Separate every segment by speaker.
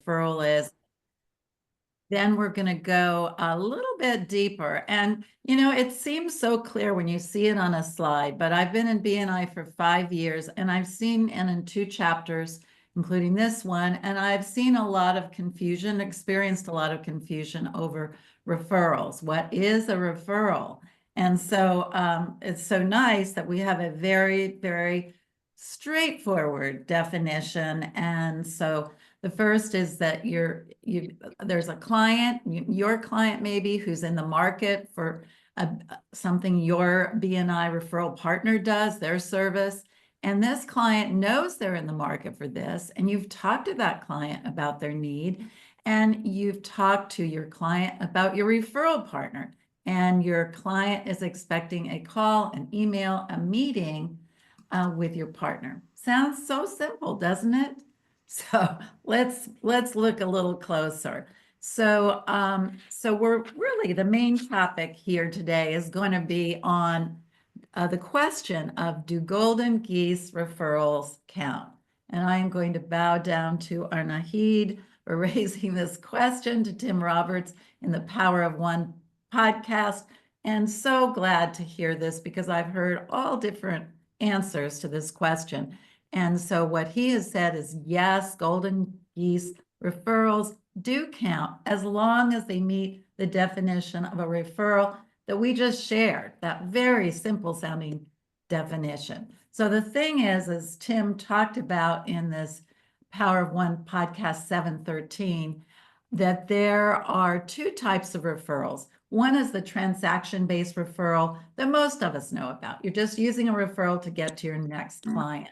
Speaker 1: referral is. Then we're going to go a little bit deeper. And, it seems so clear when you see it on a slide, but I've been in BNI for 5 years and I've seen, and in 2 chapters, including this one, and I've seen a lot of confusion, experienced a lot of confusion over referrals. What is a referral? And so it's so nice that we have a very, very straightforward definition. And so the first is that there's a client, your client maybe, who's in the market for something your BNI referral partner does, their service. And this client knows they're in the market for this, and you've talked to that client about their need, and you've talked to your client about your referral partner, and your client is expecting a call, an email, a meeting with your partner. Sounds so simple, doesn't it? So let's look a little closer. So we're really, the main topic here today is going to be on the question of, do Golden Geese referrals count? And I am going to bow down to our Nahid for raising this question, to Tim Roberts in the Power of One podcast. And so glad to hear this, because I've heard all different answers to this question. And so what he has said is, yes, Golden Geese referrals do count as long as they meet the definition of a referral that we just shared, that very simple sounding definition. So the thing is, as Tim talked about in this Power of One podcast 713, that there are 2 types of referrals. One is the transaction-based referral that most of us know about. You're just using a referral to get to your next client.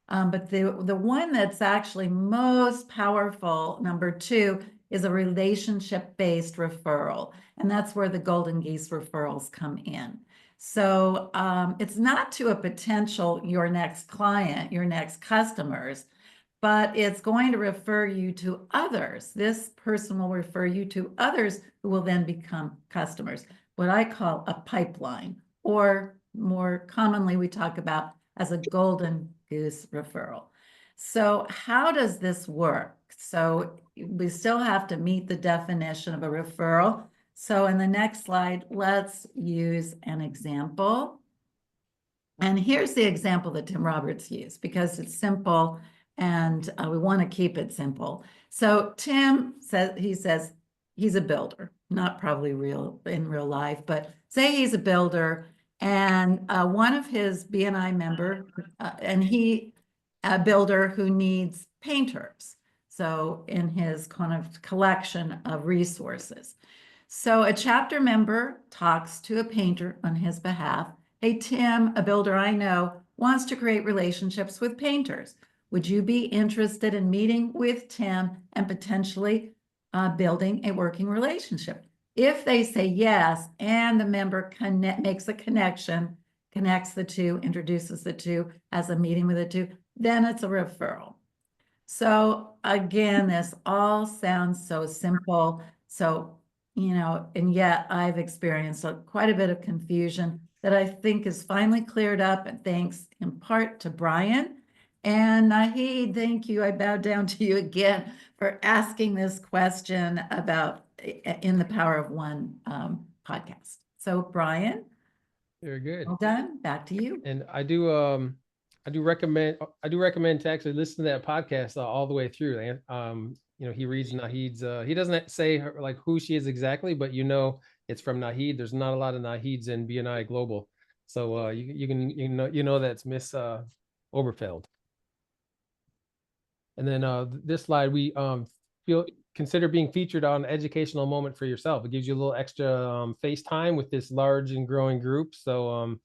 Speaker 1: But the one that's actually most powerful, number 2, is a relationship-based referral. And that's where the Golden Geese referrals come in. So it's not to a potential, your next client, your next customers, but it's going to refer you to others. This person will refer you to others who will then become customers, what I call a pipeline, or more commonly we talk about as a Golden Goose referral. So how does this work? So we still have to meet the definition of a referral. So in the next slide, let's use an example. And here's the example that Tim Roberts used, because it's simple and we want to keep it simple. So Tim says, he's a builder, not probably in real life, but say he's a builder, and one of his BNI member, a builder who needs painters. So in his kind of collection of resources. So a chapter member talks to a painter on his behalf. Hey, Tim, a builder I know wants to create relationships with painters. Would you be interested in meeting with Tim and potentially building a working relationship? If they say yes, and the member makes a connection, connects the 2, introduces the 2, has a meeting with the 2, then it's a referral. So again, this all sounds so simple. So, and yet I've experienced quite a bit of confusion that I think is finally cleared up, and thanks in part to Brian. And Nahid, thank you. I bow down to you again for asking this question about in the Power of One podcast. So Brian,
Speaker 2: very good.
Speaker 1: Well done. Back to you.
Speaker 2: And I do recommend to actually listen to that podcast all the way through. And he reads Nahid's. He doesn't say like who she is exactly, but it's from Nahid. There's not a lot of Nahids in BNI Global, so you know that's Miss Oberfeld. And then this slide, we consider being featured on an educational moment for yourself. It gives you a little extra face time with this large and growing group. So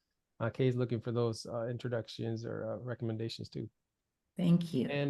Speaker 2: Kay's looking for those introductions or recommendations too.
Speaker 1: Thank you.
Speaker 2: And